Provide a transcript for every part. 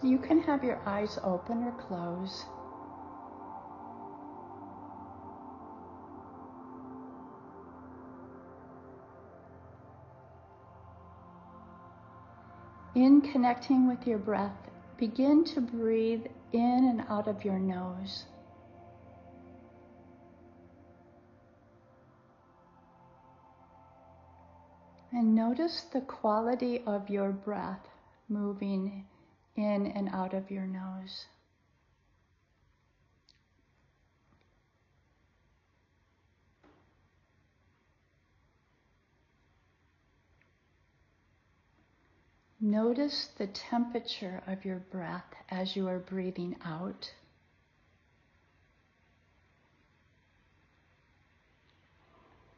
You can have your eyes open or close. In connecting with your breath, begin to breathe in and out of your nose. And notice the quality of your breath moving in and out of your nose. Notice the temperature of your breath as you are breathing out.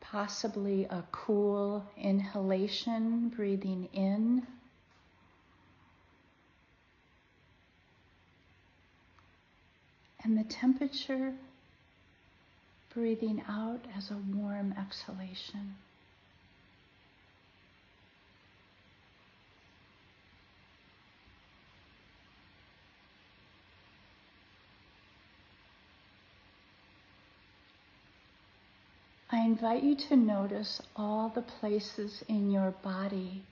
Possibly a cool inhalation, breathing in. And the temperature, breathing out as a warm exhalation. I invite you to notice all the places in your body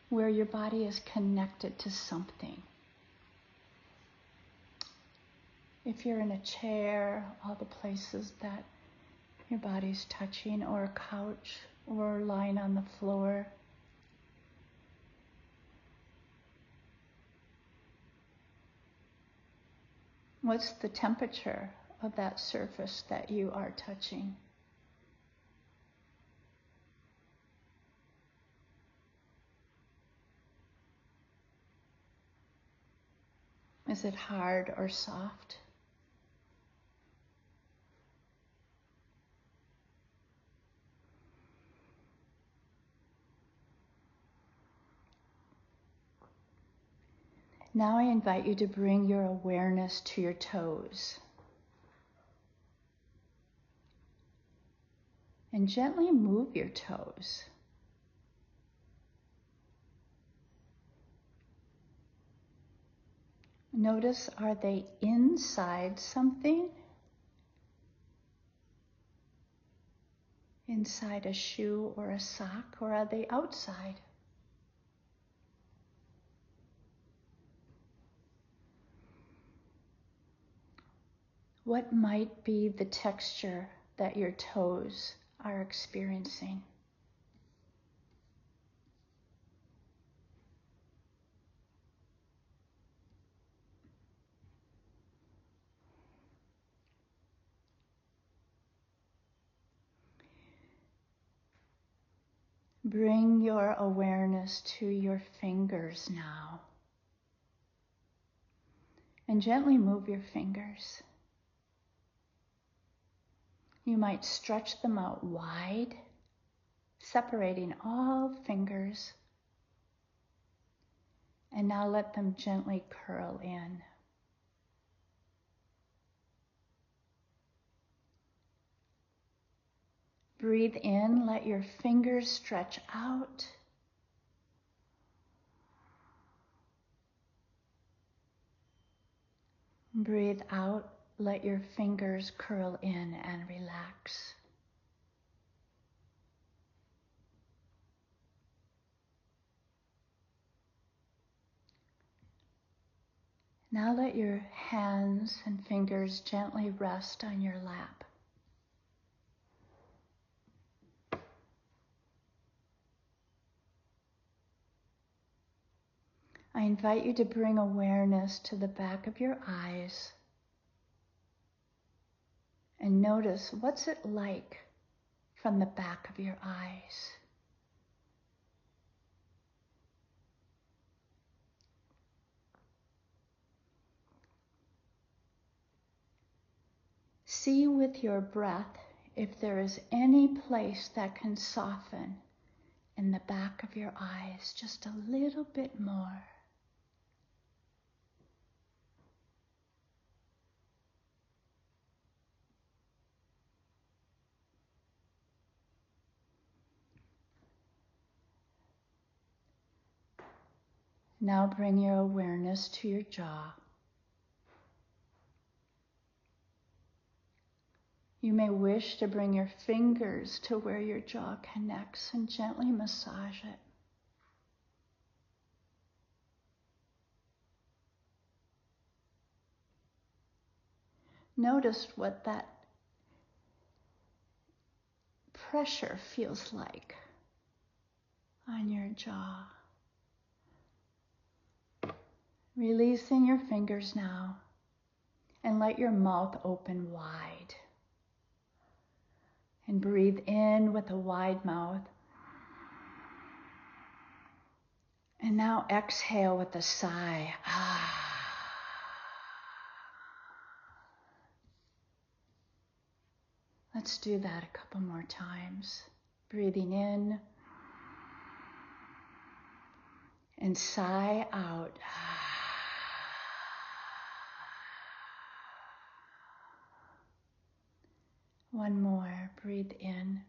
where your body is connected to something. If you're in a chair, all the places that your body's touching, or a couch, or lying on the floor. What's the temperature of that surface that you are touching? Is it hard or soft? Now I invite you to bring your awareness to your toes. And gently move your toes. Notice, are they inside something? Inside a shoe or a sock, or are they outside? What might be the texture that your toes are experiencing? Bring your awareness to your fingers now. And gently move your fingers. You might stretch them out wide, separating all fingers. And now let them gently curl in. Breathe in, let your fingers stretch out. Breathe out, let your fingers curl in and relax. Now let your hands and fingers gently rest on your lap. I invite you to bring awareness to the back of your eyes and notice, what's it like from the back of your eyes? See with your breath if there is any place that can soften in the back of your eyes just a little bit more. Now bring your awareness to your jaw. You may wish to bring your fingers to where your jaw connects and gently massage it. Notice what that pressure feels like on your jaw. Releasing your fingers now and let your mouth open wide. And breathe in with a wide mouth. And now exhale with a sigh. Let's do that a couple more times. Breathing in and sigh out. One more. Breathe in.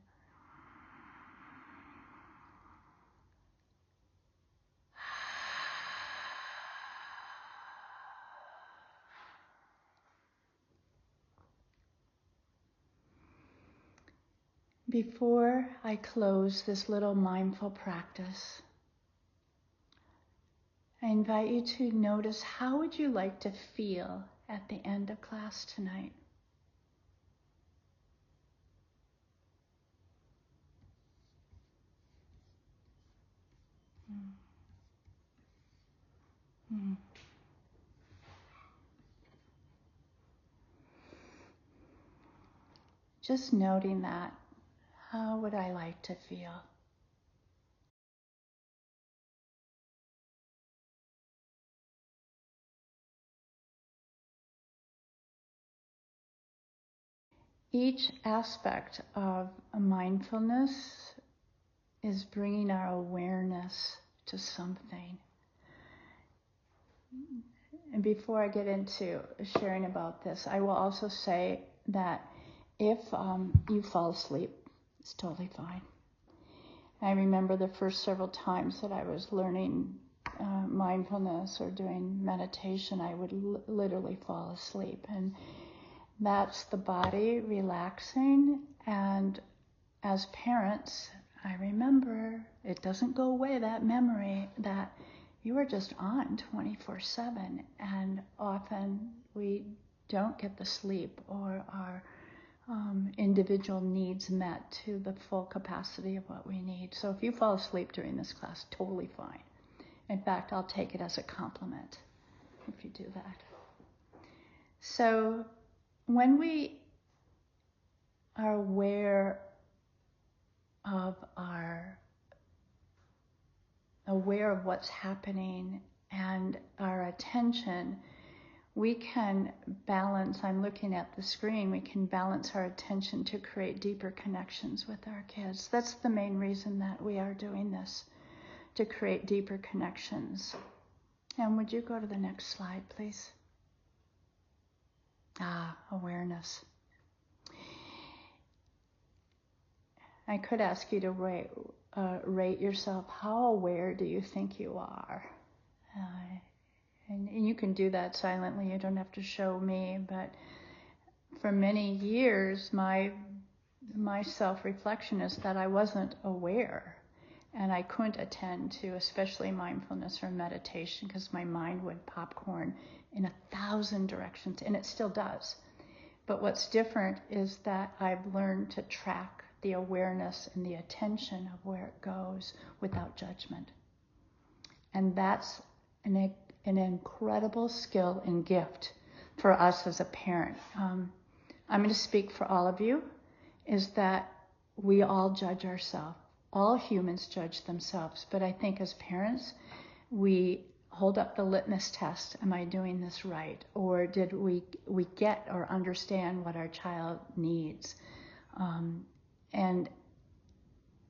Before I close this little mindful practice, I invite you to notice how would you like to feel at the end of class tonight? Just noting that, how would I like to feel? Each aspect of a mindfulness is bringing our awareness to something. And before I get into sharing about this, I will also say that if you fall asleep, it's totally fine. I remember the first several times that I was learning mindfulness or doing meditation, I would literally fall asleep. And that's the body relaxing. And as parents, I remember, it doesn't go away, that memory that you are just on 24/7. And often we don't get the sleep or our individual needs met to the full capacity of what we need. So if you fall asleep during this class, totally fine. In fact, I'll take it as a compliment if you do that. So when we are aware of what's happening and our attention, we can balance, I'm looking at the screen, we can balance our attention to create deeper connections with our kids. That's the main reason that we are doing this, to create deeper connections. And would you go to the next slide, please? Awareness. I could ask you to rate yourself. How aware do you think you are? And you can do that silently. You don't have to show me. But for many years, my self-reflection is that I wasn't aware. And I couldn't attend to especially mindfulness or meditation because my mind would popcorn in 1,000 directions. And it still does. But what's different is that I've learned to track the awareness and the attention of where it goes without judgment. And that's an incredible skill and gift for us as a parent. I'm going to speak for all of you, is that we all judge ourselves. All humans judge themselves. But I think as parents, we hold up the litmus test. Am I doing this right? Or did we get or understand what our child needs? And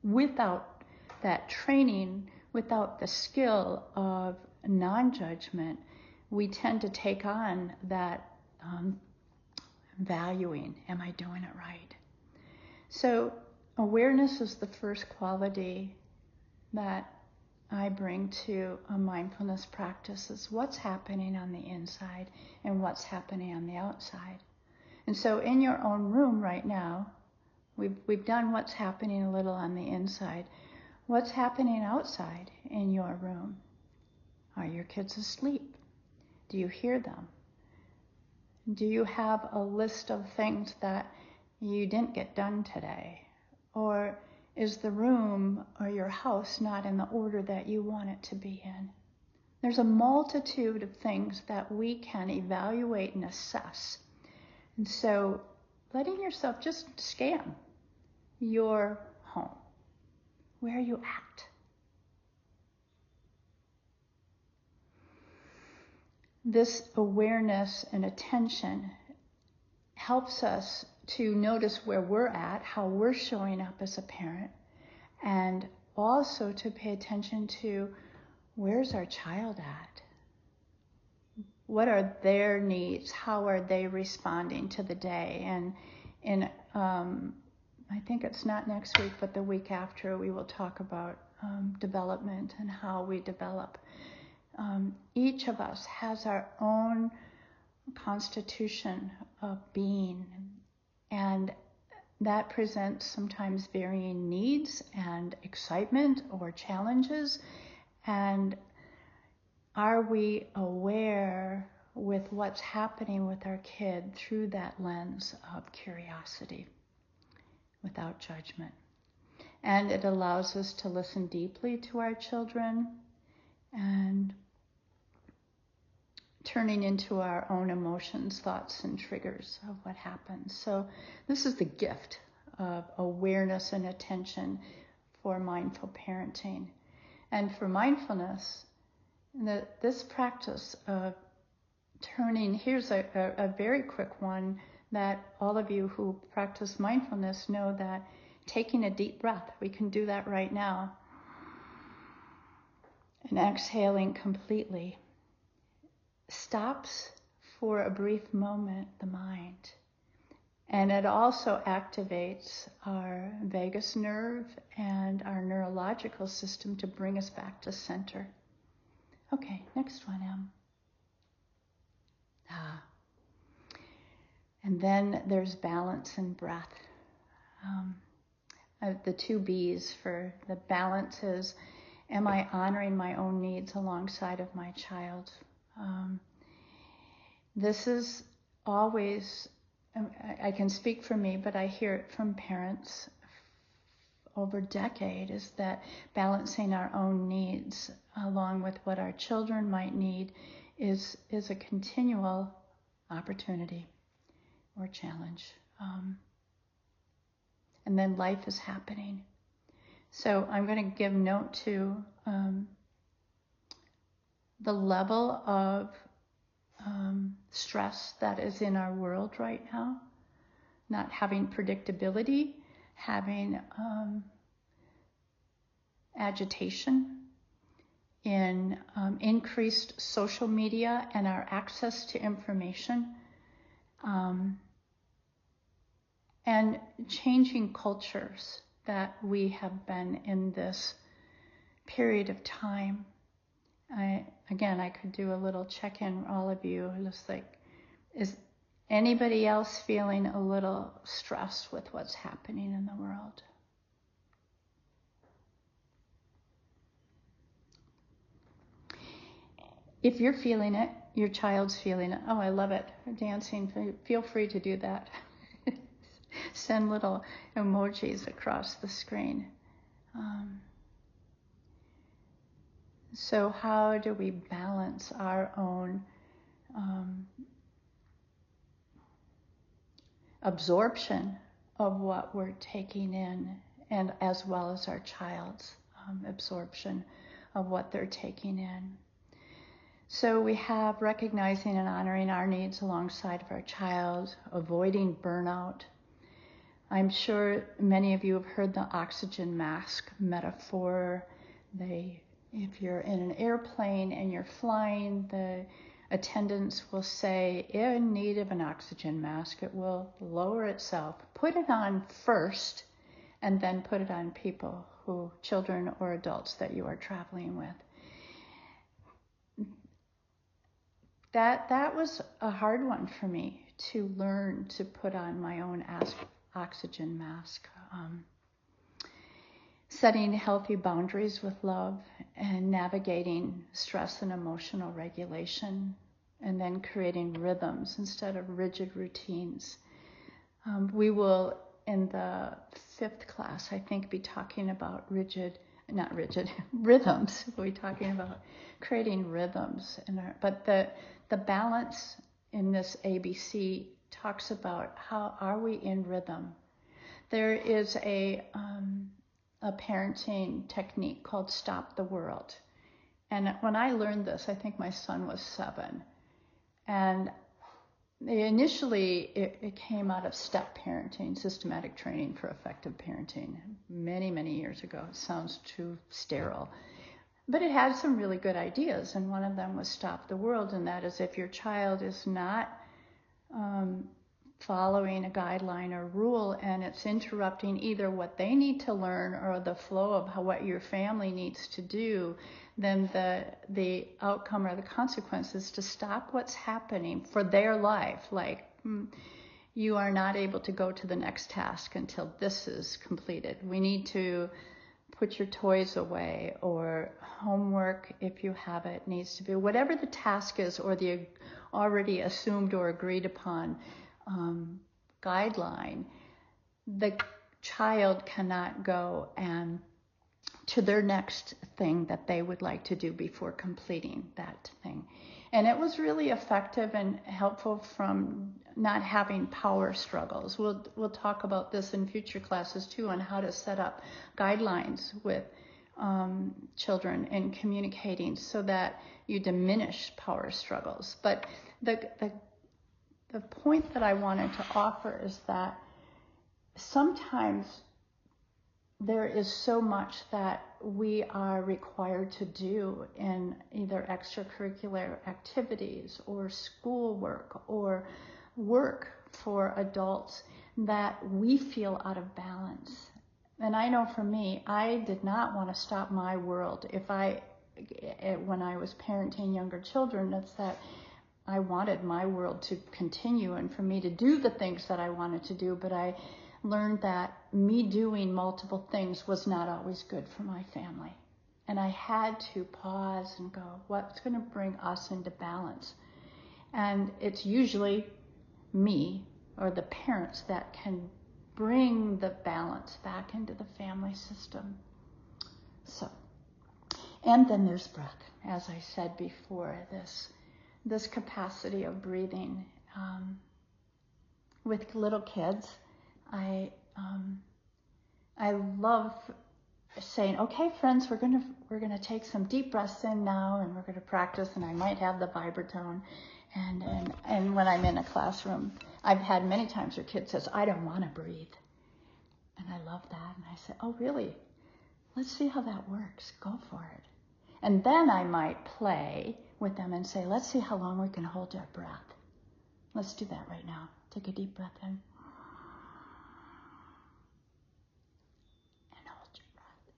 without that training, without the skill of non-judgment, we tend to take on that valuing. Am I doing it right? So awareness is the first quality that I bring to a mindfulness practice is what's happening on the inside and what's happening on the outside. And so in your own room right now, we've done what's happening a little on the inside. What's happening outside in your room? Are your kids asleep? Do you hear them? Do you have a list of things that you didn't get done today? Or is the room or your house not in the order that you want it to be in? There's a multitude of things that we can evaluate and assess. And so letting yourself just scan your home. Where are you at? This awareness and attention helps us to notice where we're at, how we're showing up as a parent, and also to pay attention to where's our child at? What are their needs? How are they responding to the day? And I think it's not next week, but the week after, we will talk about development and how we develop. Each of us has our own constitution of being, and that presents sometimes varying needs and excitement or challenges. And are we aware with what's happening with our kid through that lens of curiosity, without judgment? And it allows us to listen deeply to our children and turning into our own emotions, thoughts, and triggers of what happens. So this is the gift of awareness and attention for mindful parenting. And for mindfulness, this practice of turning, here's a very quick one that all of you who practice mindfulness know, that taking a deep breath, we can do that right now, and exhaling completely stops for a brief moment the mind. And it also activates our vagus nerve and our neurological system to bring us back to center. Okay, next one, Em. And then there's balance and breath. The two B's for the balance is, am I honoring my own needs alongside of my child? This is always, I can speak for me, but I hear it from parents over a decade, is that balancing our own needs along with what our children might need is a continual opportunity or challenge. And then life is happening. So I'm going to give note to the level of stress that is in our world right now, not having predictability, having agitation, in increased social media and our access to information, and changing cultures that we have been in this period of time. I could do a little check-in, all of you, just like, is anybody else feeling a little stressed with what's happening in the world? If you're feeling it, your child's feeling it. Oh, I love it. Dancing, feel free to do that. Send little emojis across the screen. So how do we balance our own absorption of what we're taking in, and as well as our child's absorption of what they're taking in? So we have recognizing and honoring our needs alongside of our child, avoiding burnout. I'm sure many of you have heard the oxygen mask metaphor. If you're in an airplane and you're flying, the attendants will say, in need of an oxygen mask, it will lower itself. Put it on first, and then put it on people children or adults that you are traveling with. That was a hard one for me to learn to put on my own oxygen mask. Setting healthy boundaries with love and navigating stress and emotional regulation, and then creating rhythms instead of rigid routines. We will, in the 5th class, I think, be talking about rhythms. We'll be talking about creating rhythms. But the balance in this ABC talks about how are we in rhythm. There is a parenting technique called Stop the World. And when I learned this, I think my son was 7. And initially, it came out of STEP parenting, systematic training for effective parenting, many, many years ago. It sounds too sterile. But it had some really good ideas, and one of them was Stop the World, and that is if your child is not following a guideline or rule and it's interrupting either what they need to learn or the flow of what your family needs to do, then the outcome or the consequence is to stop what's happening for their life. Like, you are not able to go to the next task until this is completed. We need to put your toys away, or homework, if you have it, needs to be, whatever the task is, or the already assumed or agreed upon guideline, the child cannot go and to their next thing that they would like to do before completing that thing. And it was really effective and helpful from not having power struggles. We'll talk about this in future classes too, on how to set up guidelines with children in communicating so that you diminish power struggles. But the point that I wanted to offer is that sometimes there is so much that we are required to do in either extracurricular activities or schoolwork or work for adults that we feel out of balance. And I know for me, I did not want to stop my world. When I was parenting younger children, that's that I wanted my world to continue and for me to do the things that I wanted to do, but I learned that me doing multiple things was not always good for my family. And I had to pause and go, what's going to bring us into balance? And it's usually me or the parents that can bring the balance back into the family system. So, and then there's breath. As I said before, this capacity of breathing. With little kids, I love saying, okay, friends, we're gonna take some deep breaths in now, and we're gonna practice. And I might have the vibratone, and when I'm in a classroom, I've had many times where kids says, I don't want to breathe, and I love that. And I say, oh really? Let's see how that works. Go for it. And then I might play with them and say, let's see how long we can hold our breath. Let's do that right now. Take a deep breath in. And hold your breath.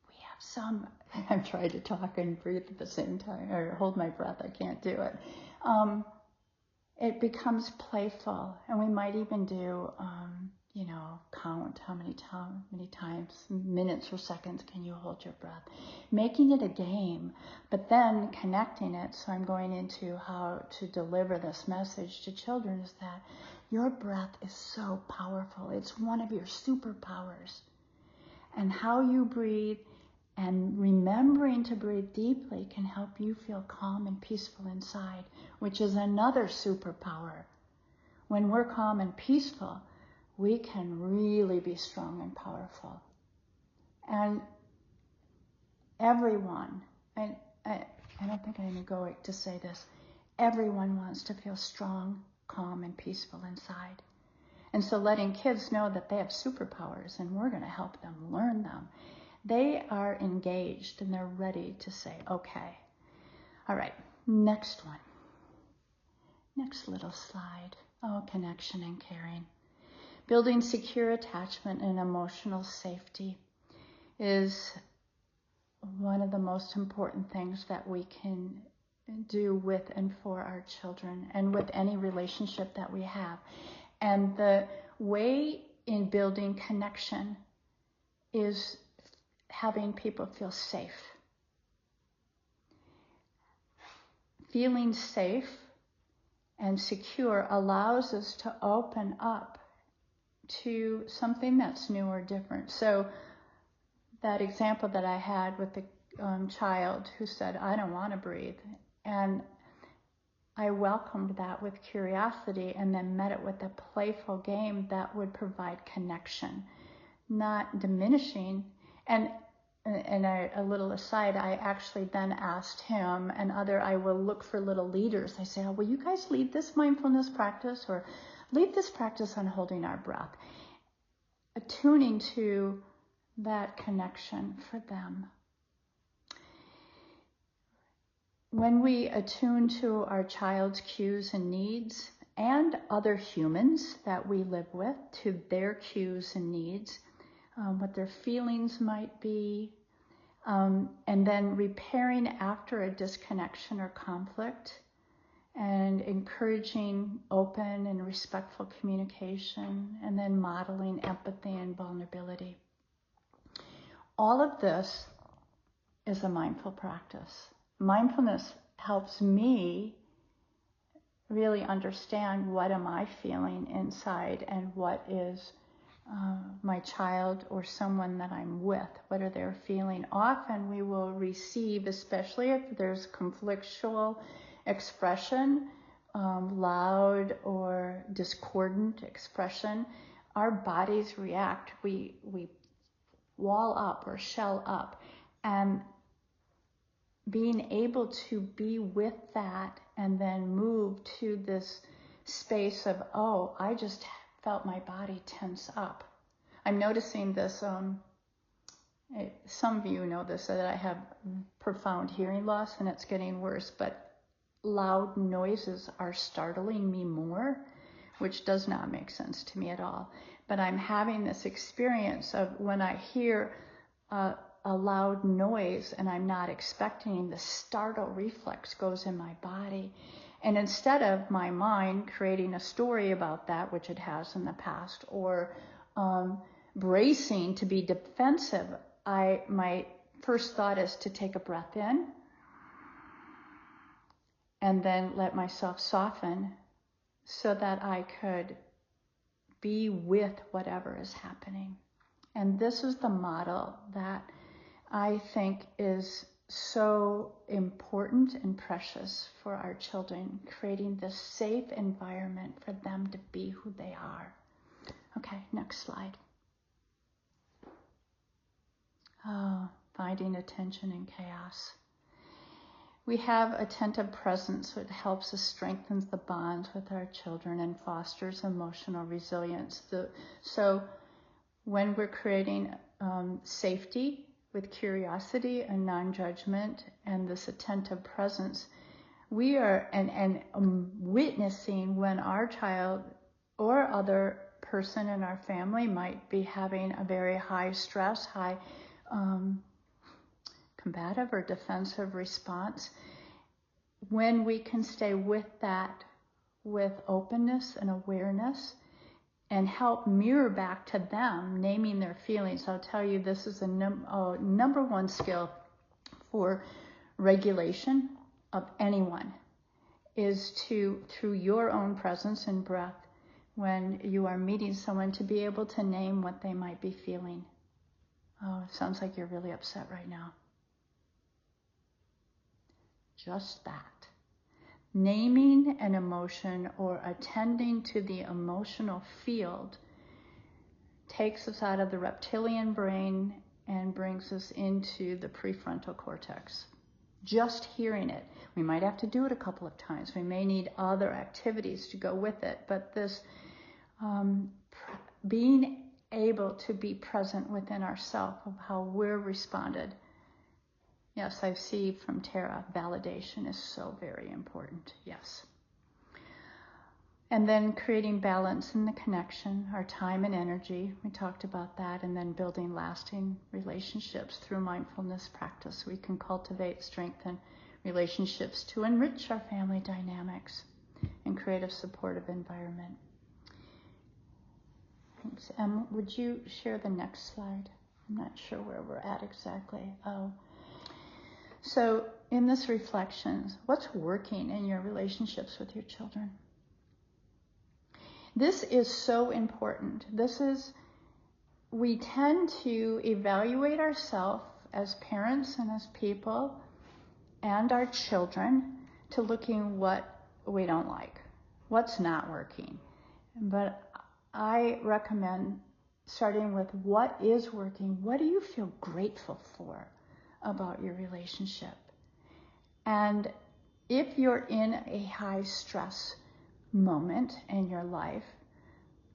We have some, I'm trying to talk and breathe at the same time, or hold my breath, I can't do it. It becomes playful, and we might even do, count how many times, minutes or seconds can you hold your breath, making it a game, but then connecting it. So I'm going into how to deliver this message to children is that your breath is so powerful. It's one of your superpowers. And how you breathe and remembering to breathe deeply can help you feel calm and peaceful inside, which is another superpower. When we're calm and peaceful, we can really be strong and powerful. And everyone, I don't think I'm egoic to say this, everyone wants to feel strong, calm, and peaceful inside. And so letting kids know that they have superpowers and we're going to help them learn them. they are engaged and they're ready to say, okay. All right, next one. Next little slide. Oh, connection and caring. Building secure attachment and emotional safety is one of the most important things that we can do with and for our children and with any relationship that we have. And the way in building connection is having people feel safe. Feeling safe and secure allows us to open up to something that's new or different. So that example that I had with the child who said, I don't want to breathe. And I welcomed that with curiosity and then met it with a playful game that would provide connection, not diminishing. And a little aside, I actually then asked him and I will look for little leaders. I say, will you guys lead this mindfulness practice or lead this practice on holding our breath? Attuning to that connection for them. When we attune to our child's cues and needs and other humans that we live with, to their cues and needs, what their feelings might be, and then repairing after a disconnection or conflict, and encouraging open and respectful communication, and then modeling empathy and vulnerability. All of this is a mindful practice. Mindfulness helps me really understand what am I feeling inside and what is my child or someone that I'm with, what are they feeling. Often we will receive, especially if there's conflictual expression, loud or discordant expression, our bodies react. We wall up or shell up. And being able to be with that and then move to this space of, oh, I just felt my body tense up. I'm noticing this, some of you know this, that I have profound hearing loss and it's getting worse, but loud noises are startling me more, which does not make sense to me at all. But I'm having this experience of when I hear a loud noise and I'm not expecting, the startle reflex goes in my body. And instead of my mind creating a story about that, which it has in the past, or bracing to be defensive, my first thought is to take a breath in and then let myself soften so that I could be with whatever is happening. And this is the model that I think is so important and precious for our children, creating this safe environment for them to be who they are. Okay, next slide. Oh, finding attention in chaos. We have attentive presence, which helps us strengthen the bonds with our children and fosters emotional resilience. So when we're creating safety with curiosity and non-judgment and this attentive presence, we are witnessing when our child or other person in our family might be having a very high stress, high combative or defensive response. When we can stay with that with openness and awareness and help mirror back to them, naming their feelings. I'll tell you, this is a number one skill for regulation of anyone, is to, through your own presence and breath, when you are meeting someone, to be able to name what they might be feeling. Oh, it sounds like you're really upset right now. Just that. Naming an emotion or attending to the emotional field takes us out of the reptilian brain and brings us into the prefrontal cortex. Just hearing it. We might have to do it a couple of times. We may need other activities to go with it. But this being able to be present within ourselves of how we're responded. Yes, I see from Tara, validation is so very important. Yes. And then creating balance in the connection, our time and energy. We talked about that. And then building lasting relationships through mindfulness practice. We can cultivate, strengthen relationships to enrich our family dynamics and create a supportive environment. Thanks. Would you share the next slide? I'm not sure where we're at exactly. Oh. So in this reflections, what's working in your relationships with your children? This is so important. We tend to evaluate ourselves as parents and as people and our children to looking what we don't like, what's not working. But I recommend starting with what is working. What do you feel grateful for about your relationship? And if you're in a high stress moment in your life,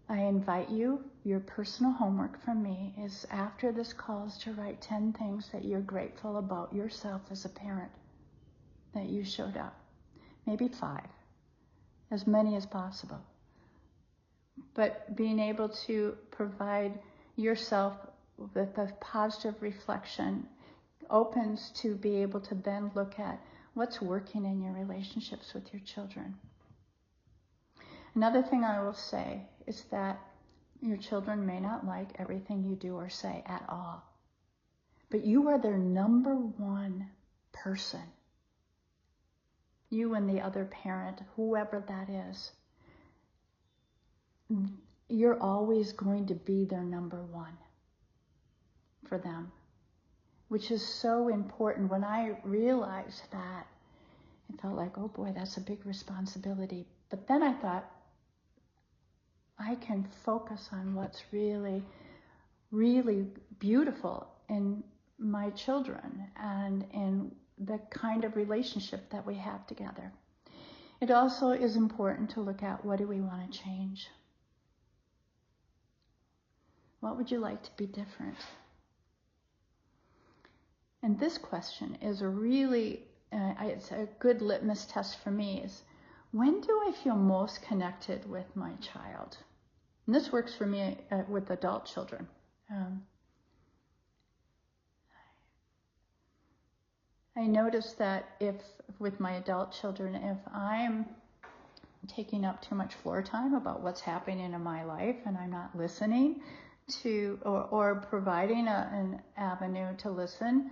I invite you, your personal homework from me is after this call is to write 10 things that you're grateful about yourself as a parent, that you showed up. Maybe 5, as many as possible. But being able to provide yourself with a positive reflection opens to be able to then look at what's working in your relationships with your children. Another thing I will say is that your children may not like everything you do or say at all, but you are their number one person. You and the other parent, whoever that is, you're always going to be their number one for them, which is so important. When I realized that, it felt like, oh boy, that's a big responsibility. But then I thought, I can focus on what's really, really beautiful in my children and in the kind of relationship that we have together. It also is important to look at, what do we want to change? What would you like to be different? And this question is a really, it's a good litmus test for me, is when do I feel most connected with my child? And this works for me with adult children. I notice that if, with my adult children, if I'm taking up too much floor time about what's happening in my life and I'm not listening to, or providing an avenue to listen,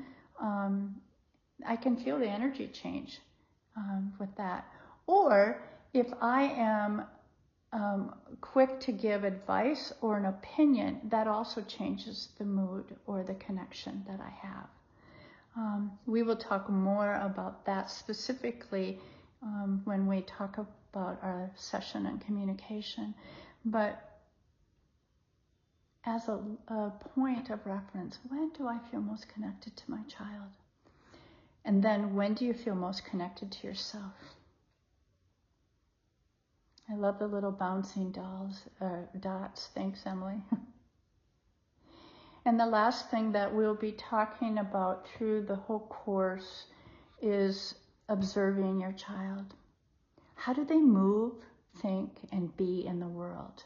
I can feel the energy change with that. Or if I am quick to give advice or an opinion, that also changes the mood or the connection that I have. We will talk more about that specifically when we talk about our session on communication. But as a point of reference, when do I feel most connected to my child? And then when do you feel most connected to yourself? I love the little bouncing dots. Thanks, Emily. And the last thing that we'll be talking about through the whole course is observing your child. How do they move, think, and be in the world?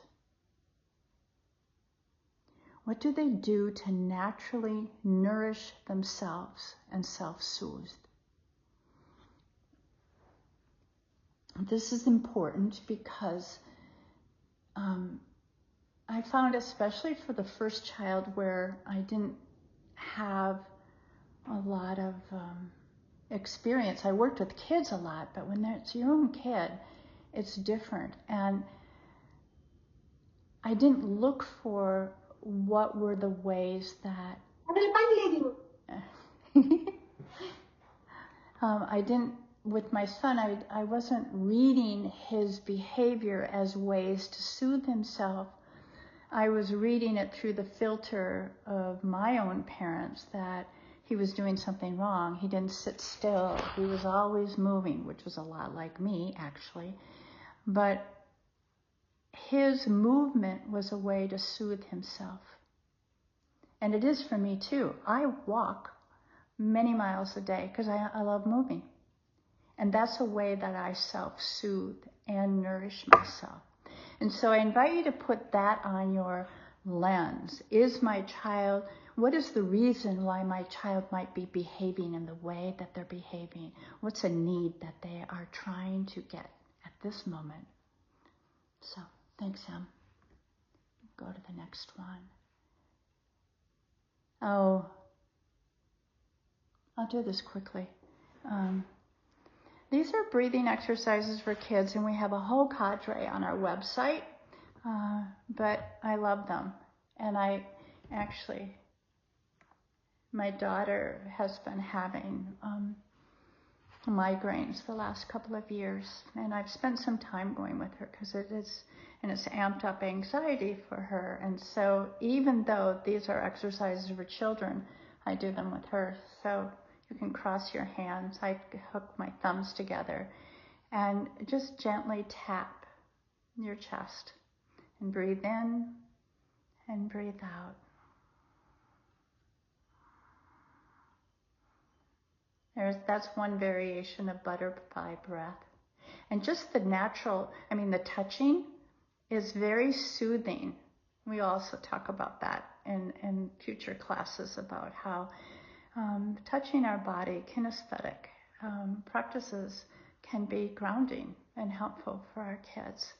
What do they do to naturally nourish themselves and self-soothe? This is important because I found, especially for the first child where I didn't have a lot of experience. I worked with kids a lot, but when it's your own kid, it's different. And I didn't look for what were the ways that I didn't, with my son, I wasn't reading his behavior as ways to soothe himself. I was reading it through the filter of my own parents, that he was doing something wrong. He didn't sit still. He was always moving, which was a lot like me, actually. But his movement was a way to soothe himself. And it is for me too. I walk many miles a day because I love moving. And that's a way that I self-soothe and nourish myself. And so I invite you to put that on your lens. What is the reason why my child might be behaving in the way that they're behaving? What's a need that they are trying to get at this moment? So, thanks, Em. Go to the next one. Oh, I'll do this quickly. These are breathing exercises for kids, and we have a whole cadre on our website, but I love them. And my daughter has been having migraines the last couple of years, and I've spent some time going with her because it's amped up anxiety for her. And so even though these are exercises for children, I do them with her. So you can cross your hands. I hook my thumbs together and just gently tap your chest and breathe in and breathe out. That's one variation of butterfly breath. And just the touching is very soothing. We also talk about that in future classes about how touching our body, kinesthetic practices can be grounding and helpful for our kids.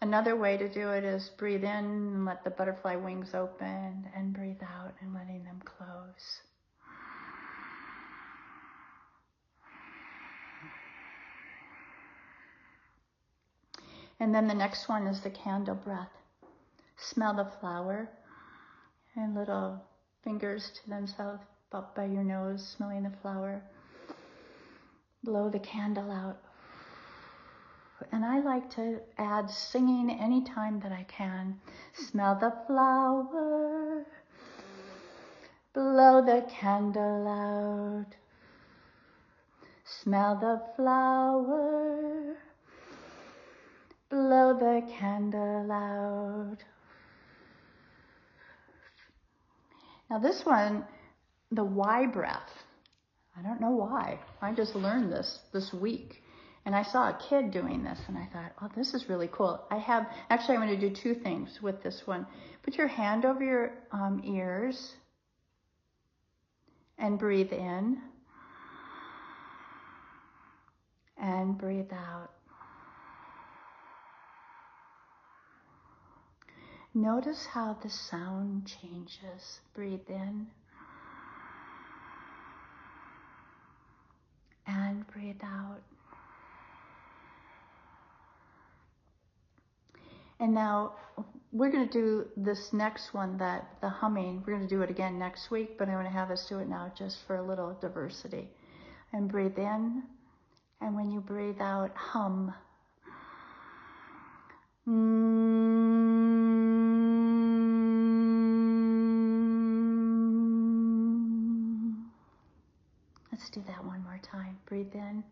Another way to do it is breathe in and let the butterfly wings open, and breathe out and letting them close. And then the next one is the candle breath. Smell the flower, and little fingers to themselves up by your nose, smelling the flower. Blow the candle out. And I like to add singing anytime that I can. Smell the flower, blow the candle out. Smell the flower, blow the candle out. Now this one, the why breath. I don't know why. I just learned this week. And I saw a kid doing this, and I thought, oh, this is really cool. I'm going to do two things with this one. Put your hand over your ears and breathe in and breathe out. Notice how the sound changes. Breathe in and breathe out. And now we're going to do this next one, the humming. We're going to do it again next week, but I'm going to have us do it now just for a little diversity. And breathe in, and when you breathe out, hum. Let's do that one more time. Breathe in.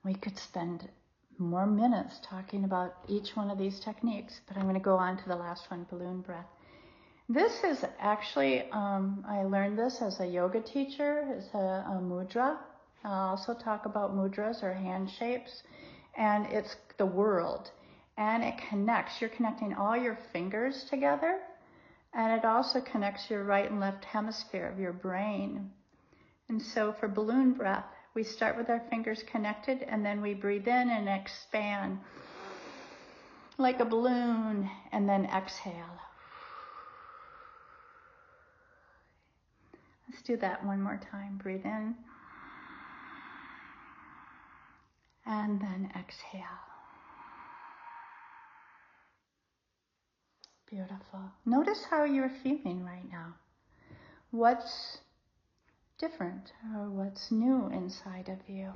We could spend more minutes talking about each one of these techniques, but I'm going to go on to the last one, balloon breath. This is actually, I learned this as a yoga teacher. It's a mudra. I'll also talk about mudras or hand shapes, and it's the world. And it connects. You're connecting all your fingers together, and it also connects your right and left hemisphere of your brain. And so for balloon breath, we start with our fingers connected, and then we breathe in and expand like a balloon, and then exhale. Let's do that one more time. Breathe in, and then exhale. Beautiful. Notice how you're feeling right now. What's different or what's new inside of you?